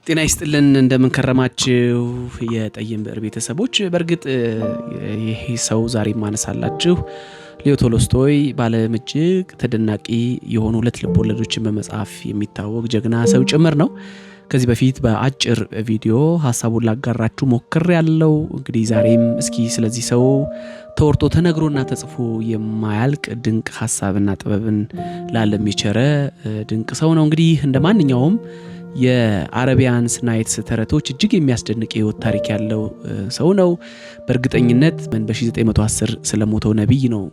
ጤና ይስጥልን እንደምን ከረማችሁ የጠይም ብዕር ቤተሰቦች። በእርግጥ ይሄ ሰው ዛሬ ማነሳላችሁ ሌዮ ቶልስቶይ ባለም እጅግ ተደናቂ የሆኑ ሁለት ልቦለዶችን በመጻፍ የሚታወቅ ጀግና ሰው ጭምር ነው። ከዚህ በፊት በአጭር ቪዲዮ ሐሳቡን ላጋራችሁ ሞክሬያለሁ። እንግዲህ ዛሬም እስኪ ስለዚህ ሰው ተወርቶ ተነግሮና ተጽፎ የማያልቅ ድንቅ ሐሳብና ጥበብን ለዓለም የቸረ ድንቅ ሰው ነው። እንግዲህ እንደማንኛውም የአረቢያንስ ናይትስ ተረቶች እጅግ የሚያስደንቅ የህይወት ታሪክ ያለው ሰው ነው። በእርግጠኝነት በ1910 ስለሞተው ነብይ ነው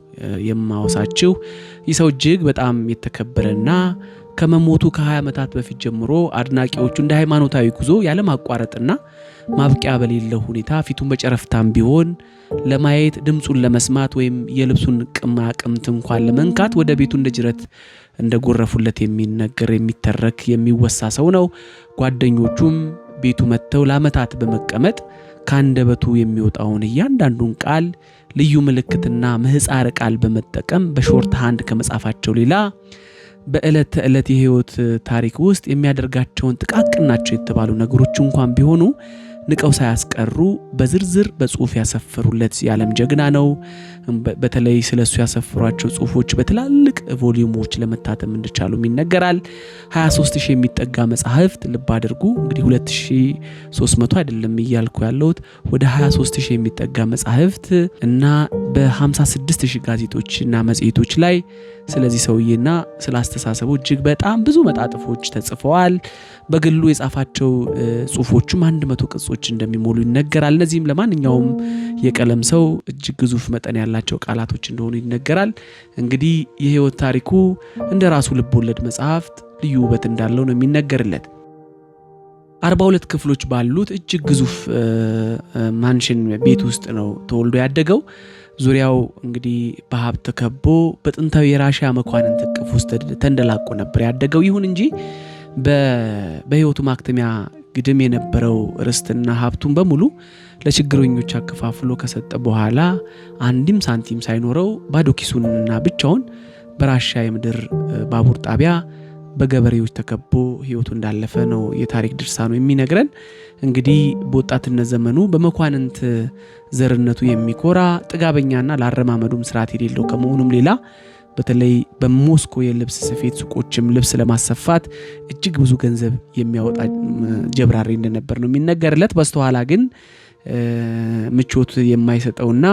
የማወሳችሁ። ይህ ሰው እጅግ በጣም የተከበረና ከመሞቱ ከ20 ዓመታት በፊት ጀምሮ አድናቂዎቹ እንደ ሃይማኖታዊ ጉዞ ያለ ማቋረጥና ማብቂያ በሌለው ሁኔታ ፊቱን በጨረፍታም ቢሆን ለማየት ድምጹን ለመስማት ወይም የልብሱን ቅማቅምት እንኳን ለመንካት ወደ ቤቱ እንደ ጅረት እንደጎረፉለት የሚነገር የሚተረክ የሚወሳ ሰው ነው። ጓደኞቹም ቤቱ መጥተው ለዓመታት በመቀመጥ ካንደበቱ የሚወጣውን እያንዳንዱን ቃል ልዩ ምልክትና ምህጻረ ቃል በመጠቀም በሾርት ሃንድ ከመጻፋቸው ሌላ በዕለት ተዕለት የህይወት ታሪክ ውስጥ የሚያደርጋቸውን ጥቃቅን ናቸው የተባሉ ነገሮች እንኳን ቢሆኑ ንቀው ሳያስቀሩ በዝርዝር በጽሁፍ ያሰፈሩለት የዓለም ጀግና ነው። በተለይ ስለሱ ያሰፈሯቸው ጽሁፎች በትላልቅ ቮሊዩሞች ለመታተም እንደቻሉም ይነገራል። 23000 የሚጠጋ መጻሕፍት ልብ አድርጉ። እንግዲህ 2300 አይደለም እያልኩ ያለሁት ወደ 23000 የሚጠጋ መጻሕፍት እና በ56000 ጋዜጦችና መጽሔቶች ላይ ስለዚህ ሰውዬና ስለ አስተሳሰቡ እጅግ በጣም ብዙ መጣጥፎች ተጽፈዋል። በግሉ የጻፋቸው ጽሁፎችም 100 ቅጾች እንደሚሞሉ ይነገራል። እነዚህም ለማንኛውም የቀለም ሰው እጅግ ግዙፍ መጠን ያላቸው ቃላቶች እንደሆኑ ይነገራል። እንግዲህ የህይወት ታሪኩ እንደ ራሱ ልቦለድ መጽሐፍት ልዩ ውበት እንዳለው ነው የሚነገርለት። 42 ክፍሎች ባሉት እጅግ ግዙፍ ማንሽን ቤት ውስጥ ነው ተወልዶ ያደገው። ዙሪያው እንግዲህ በሀብት ተከቦ በጥንታዊ የራሺያ መኳንንት እቅፍ ውስጥ ተንደላቆ ነበር ያደገው። ይሁን እንጂ በህይወቱ ማክተሚያ ግድም የነበረው ርስትና ሀብቱን በሙሉ ለችግረኞች አከፋፍሎ ከሰጠ በኋላ አንድም ሳንቲም ሳይኖረው ባዶ ኪሱንና ብቻውን በራሺያ የምድር ባቡር ጣቢያ በገበሬዎች ተከቦ ህይወቱ እንዳለፈ ነው የታሪክ ድርሳኑ የሚነግረን። እንግዲህ በወጣትነት ዘመኑ በመኳንንት ዘርነቱ የሚኮራ ጥጋበኛና ላረማመዱም ስርዓት የሌለው ከመሆኑም ሌላ በተለይ በሞስኮ የልብስ ስፌት ሱቆችም ልብስ ለማሰፋት እጅግ ብዙ ገንዘብ የሚያወጣ ጀብራሪ እንደነበር ነው የሚነገርለት። በስተኋላ ግን ምቾት የማይሰጠውና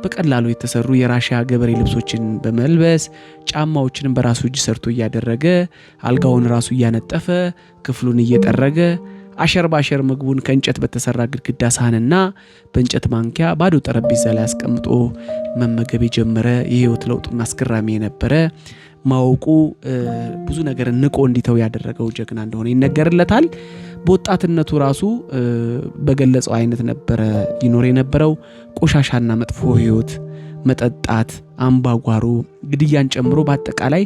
በቀላሉ የተሰሩ የራሺያ ገበሬ ልብሶችን በመልበስ ጫማዎችንም በራሱ እጅ ሰርቶ እያደረገ አልጋውን ራሱ እያነጠፈ ክፍሉን እየጠረገ አሸር ባሸር ምግቡን ከእንጨት በተሰራ ግድግዳ ሳህንና በእንጨት ማንኪያ ባዶ ጠረጴዛ ላይ አስቀምጦ መመገብ የጀመረ የህይወት ለውጡና አስገራሚ የነበረ ማወቁ ብዙ ነገር ንቆ እንዲተው ያደረገው ጀግና እንደሆነ ይነገርለታል። በወጣትነቱ ራሱ በገለጸው አይነት ነበረ ይኖር የነበረው። ቆሻሻና መጥፎ ህይወት፣ መጠጣት፣ አምባጓሮ፣ ግድያን ጨምሮ በአጠቃላይ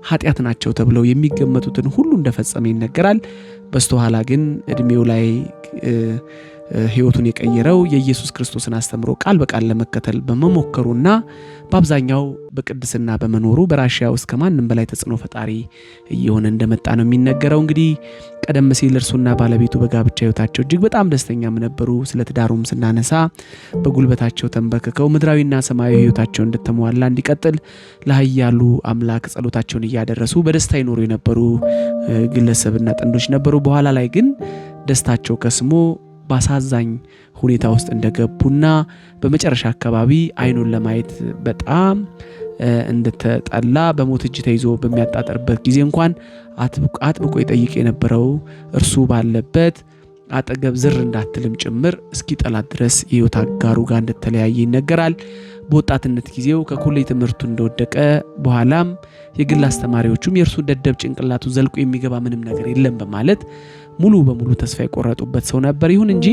ኃጢአት ናቸው ተብለው የሚገመቱትን ሁሉ እንደፈጸመ ይነገራል። በስተኋላ ግን እድሜው ላይ ህይወቱን የቀየረው የኢየሱስ ክርስቶስን አስተምሮ ቃል በቃል ለመከተል በመሞከሩና በአብዛኛው በቅድስና በመኖሩ በራሺያ ውስጥ ከማንም በላይ ተጽዕኖ ፈጣሪ እየሆነ እንደመጣ ነው የሚነገረው። እንግዲህ ቀደም ሲል እርሱና ባለቤቱ በጋብቻ ህይወታቸው እጅግ በጣም ደስተኛም ነበሩ። ስለ ትዳሩም ስናነሳ በጉልበታቸው ተንበርክከው ምድራዊና ሰማያዊ ህይወታቸው እንደተሟላ እንዲቀጥል ለኃያሉ አምላክ ጸሎታቸውን እያደረሱ በደስታ ይኖሩ የነበሩ ግለሰብና ጥንዶች ነበሩ። በኋላ ላይ ግን ደስታቸው ከስሞ ባሳዛኝ ሁኔታ ውስጥ እንደገቡና በመጨረሻ አካባቢ አይኑን ለማየት በጣም እንደተጠላ በሞት እጅ ተይዞ በሚያጣጠርበት ጊዜ እንኳን አጥብቆ ይጠይቅ የነበረው እርሱ ባለበት አጠገብ ዝር እንዳትልም ጭምር እስኪ ጠላት ድረስ የህይወት አጋሩ ጋር እንደተለያየ ይነገራል። በወጣትነት ጊዜው ከኮሌጅ ትምህርቱ እንደወደቀ በኋላም የግል አስተማሪዎቹም የእርሱ ደደብ ጭንቅላቱ ዘልቆ የሚገባ ምንም ነገር የለም በማለት ሙሉ በሙሉ ተስፋ የቆረጡበት ሰው ነበር። ይሁን እንጂ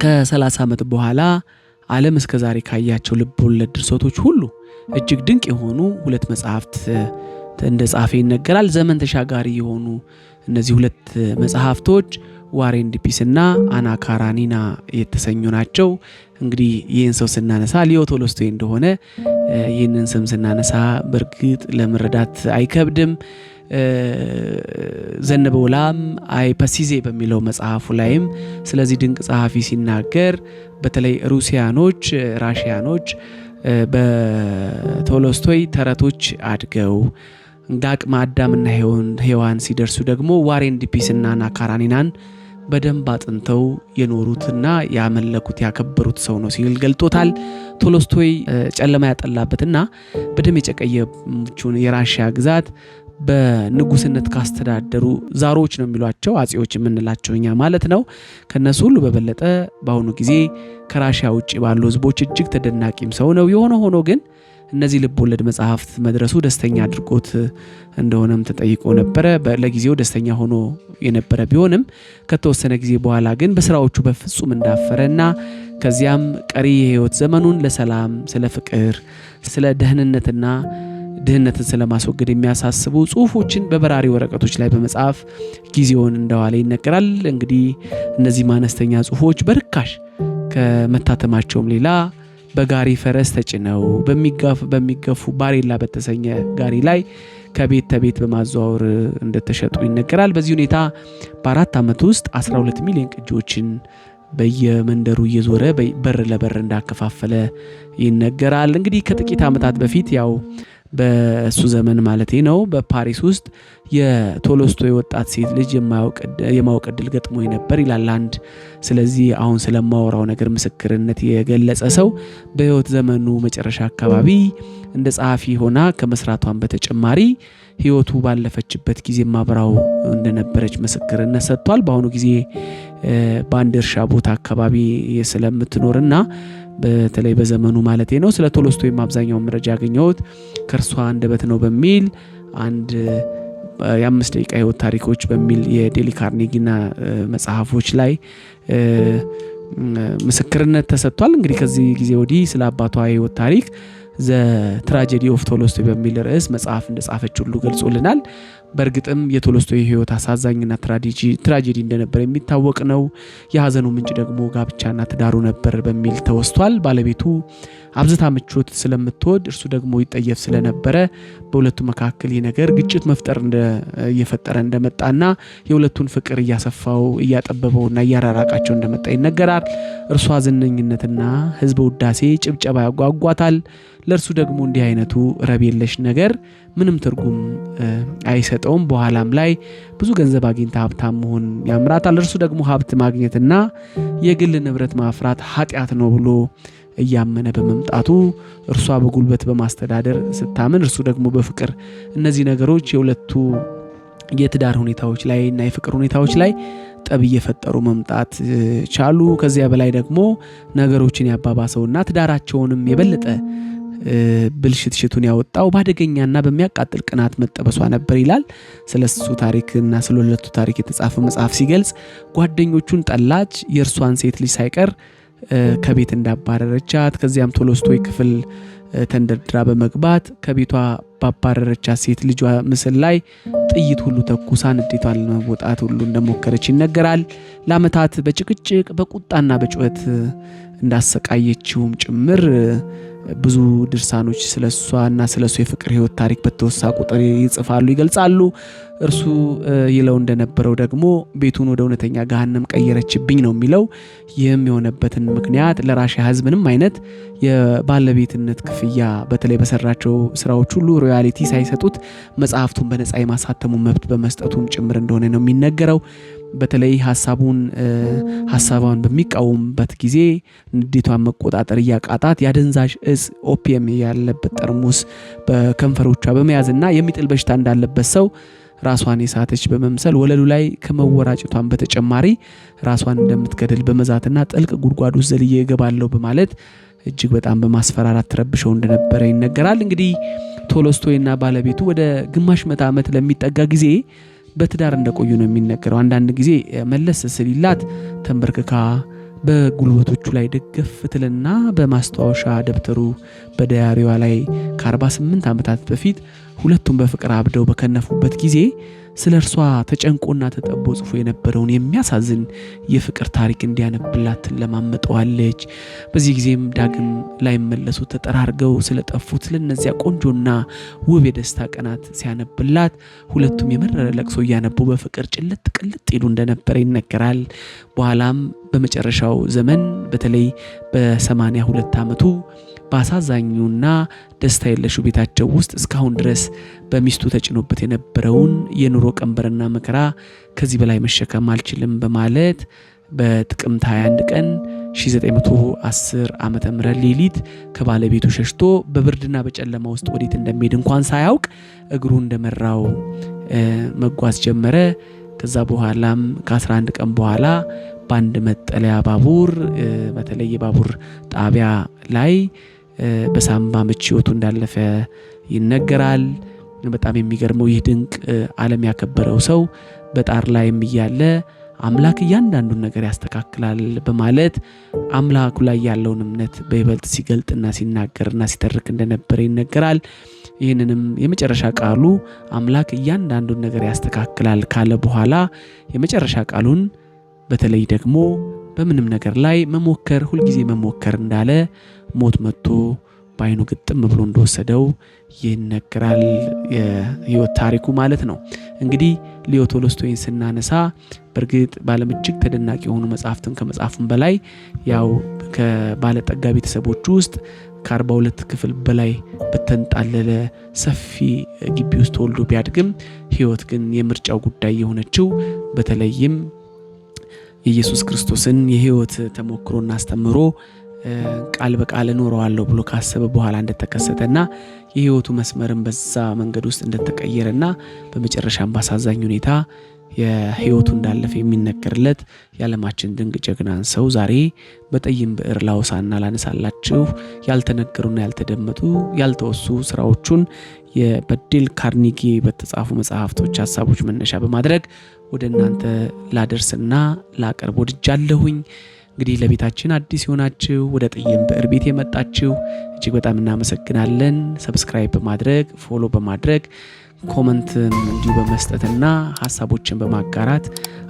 ከ30 ዓመት በኋላ ዓለም እስከዛሬ ካያቸው ልብ ወለድ ድርሰቶች ሁሉ እጅግ ድንቅ የሆኑ 2 መጽሐፍት እንደጻፈ ይነገራል። ዘመን ተሻጋሪ የሆኑ እነዚህ ሁለት መጽሐፍቶች ዋር ኤንድ ፒስ እና አና ካራኒና የተሰኙ ናቸው። እንግዲህ ይህን ሰው ስናነሳ ሊዮ ቶልስቶይ እንደሆነ ይህንን ስም ስናነሳ በእርግጥ ለመረዳት አይከብድም። ዘነበወላም አይ ፐሲዜ በሚለው መጽሐፉ ላይም ስለዚህ ድንቅ ጸሐፊ ሲናገር በተለይ ራሽያኖች በቶልስቶይ ተረቶች አድገው እንደ አቅመ አዳምና ሔዋን ሲደርሱ ደግሞ ዋር ኤንድ ፒስ እና አና ካራኒናን በደንብ አጥንተው የኖሩትና ያመለኩት ያከበሩት ሰው ነው ሲል ገልጦታል። ቶልስቶይ ጨለማ ያጠላበትና በደም የጨቀየችውን የራሽያ ግዛት በንጉስነት ካስተዳደሩ ዛሮች ነው የሚሏቸው አጼዎች የምንላቸው እኛ ማለት ነው። ከነሱ ሁሉ በበለጠ በአሁኑ ጊዜ ከራሽያ ውጭ ባሉ ህዝቦች እጅግ ተደናቂም ሰው ነው። የሆነ ሆኖ ግን እነዚህ ልብ ወለድ መጽሐፍት መድረሱ ደስተኛ አድርጎት እንደሆነም ተጠይቆ ነበረ። ለጊዜው ደስተኛ ሆኖ የነበረ ቢሆንም ከተወሰነ ጊዜ በኋላ ግን በስራዎቹ በፍጹም እንዳፈረና ከዚያም ቀሪ የህይወት ዘመኑን ለሰላም፣ ስለ ፍቅር፣ ስለ ደህንነትና ድህነትን ስለማስወገድ የሚያሳስቡ ጽሁፎችን በበራሪ ወረቀቶች ላይ በመጻፍ ጊዜውን እንደዋለ ይነገራል። እንግዲህ እነዚህ አነስተኛ ጽሁፎች በርካሽ ከመታተማቸውም ሌላ በጋሪ ፈረስ ተጭነው በሚገፉ ባሬላ በተሰኘ ጋሪ ላይ ከቤት ተቤት በማዘዋወር እንደተሸጡ ይነገራል። በዚህ ሁኔታ በ4 ዓመት ውስጥ 12 ሚሊዮን ቅጂዎችን በየመንደሩ እየዞረ በር ለበር እንዳከፋፈለ ይነገራል። እንግዲህ ከጥቂት ዓመታት በፊት ያው በሱ ዘመን ማለቴ ነው በፓሪስ ውስጥ የቶልስቶይ ወጣት ሴት ልጅ የማወቅ ዕድል ገጥሞኝ ነበር ይላል አንድ ስለዚህ አሁን ስለማወራው ነገር ምስክርነት የገለጸ ሰው። በህይወት ዘመኑ መጨረሻ አካባቢ እንደ ጸሐፊ ሆና ከመስራቷን በተጨማሪ ህይወቱ ባለፈችበት ጊዜ ማብራው እንደነበረች ምስክርነት ሰጥቷል። በአሁኑ ጊዜ በአንድ እርሻ ቦታ አካባቢ ስለምትኖርና በተለይ በዘመኑ ማለቴ ነው ስለ ቶልስቶይ አብዛኛው መረጃ ያገኘሁት ከርሷ አንደበት ነው በሚል አንድ የ5 ደቂቃ ህይወት ታሪኮች በሚል የዴሊ ካርኔጊና መጽሐፎች ላይ ምስክርነት ተሰጥቷል። እንግዲህ ከዚህ ጊዜ ወዲህ ስለ አባቷ ህይወት ታሪክ ዘ ትራጀዲ ኦፍ ቶልስቶይ በሚል ርዕስ መጽሐፍ እንደጻፈች ሁሉ ገልጾልናል። በእርግጥም የቶልስቶይ ህይወት አሳዛኝና ትራጀዲ እንደነበር የሚታወቅ ነው። የሀዘኑ ምንጭ ደግሞ ጋብቻና ትዳሩ ነበር በሚል ተወስቷል። ባለቤቱ አብዝታ ምቾት ስለምትወድ እርሱ ደግሞ ይጠየፍ ስለነበረ በሁለቱ መካከል ይህ ነገር ግጭት እየፈጠረ እንደመጣና የሁለቱን ፍቅር እያሰፋው እያጠበበውና እያራራቃቸው እንደመጣ ይነገራል። እርሷ ዝነኝነትና ህዝብ ውዳሴ ጭብጨባ ያጓጓታል። ለእርሱ ደግሞ እንዲህ አይነቱ ረብ የለሽ ነገር ምንም ትርጉም አይሰጠውም። በኋላም ላይ ብዙ ገንዘብ አግኝታ ሀብታም መሆን ያምራታል። እርሱ ደግሞ ሀብት ማግኘትና የግል ንብረት ማፍራት ኃጢአት ነው ብሎ እያመነ በመምጣቱ እርሷ በጉልበት በማስተዳደር ስታምን እርሱ ደግሞ በፍቅር እነዚህ ነገሮች የሁለቱ የትዳር ሁኔታዎች ላይ እና የፍቅር ሁኔታዎች ላይ ጠብ እየፈጠሩ መምጣት ቻሉ። ከዚያ በላይ ደግሞ ነገሮችን ያባባሰውና ትዳራቸውንም የበለጠ ብልሽትሽቱን ያወጣው ባደገኛና በሚያቃጥል ቅናት መጠበሷ ነበር ይላል። ስለሱ ታሪክና ስለሁለቱ ታሪክ የተጻፈ መጽሐፍ ሲገልጽ ጓደኞቹን ጠላች፣ የእርሷን ሴት ልጅ ሳይቀር ከቤት እንዳባረረቻት፣ ከዚያም ቶልስቶይ ክፍል ተንደርድራ በመግባት ከቤቷ ባባረረቻት ሴት ልጇ ምስል ላይ ጥይት ሁሉ ተኩሳ ንዴቷን ለመወጣት ሁሉ እንደሞከረች ይነገራል። ለዓመታት በጭቅጭቅ በቁጣና በጩኸት እንዳሰቃየችውም ጭምር ብዙ ድርሳኖች ስለሷና ስለሱ የፍቅር ህይወት ታሪክ በተወሳ ቁጥር ይጽፋሉ፣ ይገልጻሉ። እርሱ ይለው እንደነበረው ደግሞ ቤቱን ወደ እውነተኛ ገሃነም ቀየረችብኝ ነው የሚለው። ይህም የሆነበትን ምክንያት ለራሽያ ህዝብ ምንም አይነት የባለቤትነት ክፍያ በተለይ በሰራቸው ስራዎች ሁሉ ሮያሊቲ ሳይሰጡት መጽሐፍቱን በነፃ የማሳተሙ መብት በመስጠቱም ጭምር እንደሆነ ነው የሚነገረው። በተለይ ሐሳቧን በሚቃወምበት ጊዜ ንዴቷን መቆጣጠር እያቃጣት ያደንዛዥ እጽ ኦፒየም ያለበት ጠርሙስ በከንፈሮቿ በመያዝና የሚጥል በሽታ እንዳለበት ሰው ራሷን የሳተች በመምሰል ወለሉ ላይ ከመወራጨቷን በተጨማሪ ራሷን እንደምትገድል በመዛትና ጥልቅ ጉድጓድ ውስጥ ዘልዬ እገባለሁ በማለት እጅግ በጣም በማስፈራራት ተረብሸው እንደነበረ ይነገራል። እንግዲህ ቶልስቶይና ባለቤቱ ወደ ግማሽ ምዕተ ዓመት ለሚጠጋ ጊዜ በትዳር እንደቆዩ ነው የሚነገረው። አንዳንድ ጊዜ መለስ ስሊላት ተንበርክካ በጉልበቶቹ ላይ ደገፍ ትልና በማስታወሻ ደብተሩ በዳያሪዋ ላይ ከ48 ዓመታት በፊት ሁለቱም በፍቅር አብደው በከነፉበት ጊዜ ስለ እርሷ ተጨንቆና ተጠቦ ጽፎ የነበረውን የሚያሳዝን የፍቅር ታሪክ እንዲያነብላት ትለማመጠዋለች። በዚህ ጊዜም ዳግም ላይመለሱ ተጠራርገው ስለጠፉት ስለነዚያ ቆንጆና ውብ የደስታ ቀናት ሲያነብላት ሁለቱም የመረረ ለቅሶ እያነቡ በፍቅር ጭልጥ ቅልጥ ይሉ እንደነበረ ይነገራል። በኋላም በመጨረሻው ዘመን በተለይ በ82 ዓመቱ በአሳዛኙና ደስታ የለሹ ቤታቸው ውስጥ እስካሁን ድረስ በሚስቱ ተጭኖበት የነበረውን የኑሮ ቀንበርና መከራ ከዚህ በላይ መሸከም አልችልም በማለት በጥቅምት 21 ቀን 1910 ዓመተ ምህረት ሌሊት ከባለቤቱ ሸሽቶ በብርድና በጨለማ ውስጥ ወዴት እንደሚሄድ እንኳን ሳያውቅ እግሩ እንደመራው መጓዝ ጀመረ። ከዛ በኋላም ከ11 ቀን በኋላ በአንድ መጠለያ ባቡር በተለይ የባቡር ጣቢያ ላይ በሳምባ ምች ሕይወቱ እንዳለፈ ይነገራል። በጣም የሚገርመው ይህ ድንቅ ዓለም ያከበረው ሰው በጣር ላይም እያለ አምላክ እያንዳንዱን ነገር ያስተካክላል በማለት አምላኩ ላይ ያለውን እምነት በይበልጥ ሲገልጥና ሲናገርና ሲተርክ እንደነበረ ይነገራል። ይህንንም የመጨረሻ ቃሉ አምላክ እያንዳንዱን ነገር ያስተካክላል ካለ በኋላ የመጨረሻ ቃሉን በተለይ ደግሞ በምንም ነገር ላይ መሞከር ሁልጊዜ መሞከር እንዳለ ሞት መጥቶ በአይኑ ግጥም ብሎ እንደወሰደው ይነገራል። የህይወት ታሪኩ ማለት ነው። እንግዲህ ሊዮ ቶልስቶይን ስናነሳ በእርግጥ ባለም እጅግ ተደናቂ የሆኑ መጽሐፍትን ከመጽሐፉም በላይ ያው ከባለጠጋ ቤተሰቦች ውስጥ ከ42 ክፍል በላይ በተንጣለለ ሰፊ ግቢ ውስጥ ተወልዶ ቢያድግም ህይወት ግን የምርጫው ጉዳይ የሆነችው በተለይም የኢየሱስ ክርስቶስን የህይወት ተሞክሮና አስተምሮ ቃል በቃል እኖረዋለሁ ብሎ ካሰበ በኋላ እንደተከሰተና የህይወቱ መስመርን በዛ መንገድ ውስጥ እንደተቀየረና በመጨረሻም ባሳዛኝ ሁኔታ የህይወቱ እንዳለፈ የሚነገርለት የዓለማችን ድንቅ ጀግናን ሰው ዛሬ በጠይም ብዕር ላውሳና ላነሳላችሁ ያልተነገሩና ያልተደመጡ ያልተወሱ ስራዎቹን የበዴል ካርኒጌ በተጻፉ መጽሐፍቶች ሐሳቦች መነሻ በማድረግ ወደ እናንተ ላደርስና ላቀርብ ወድጃለሁኝ። እንግዲህ ለቤታችን አዲስ የሆናችሁ ወደ ጠይም ብዕር ቤት የመጣችሁ እጅግ በጣም እናመሰግናለን። ሰብስክራይብ በማድረግ ፎሎ በማድረግ ኮመንትም እንዲሁ በመስጠትና ሐሳቦችን በማጋራት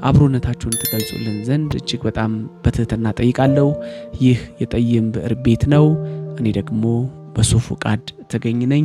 አብሮነታችሁን ትገልጹልን ዘንድ እጅግ በጣም በትህትና ጠይቃለሁ። ይህ የጠይም ብዕር ቤት ነው። እኔ ደግሞ በሱ ፍቃድ ተገኝ ነኝ።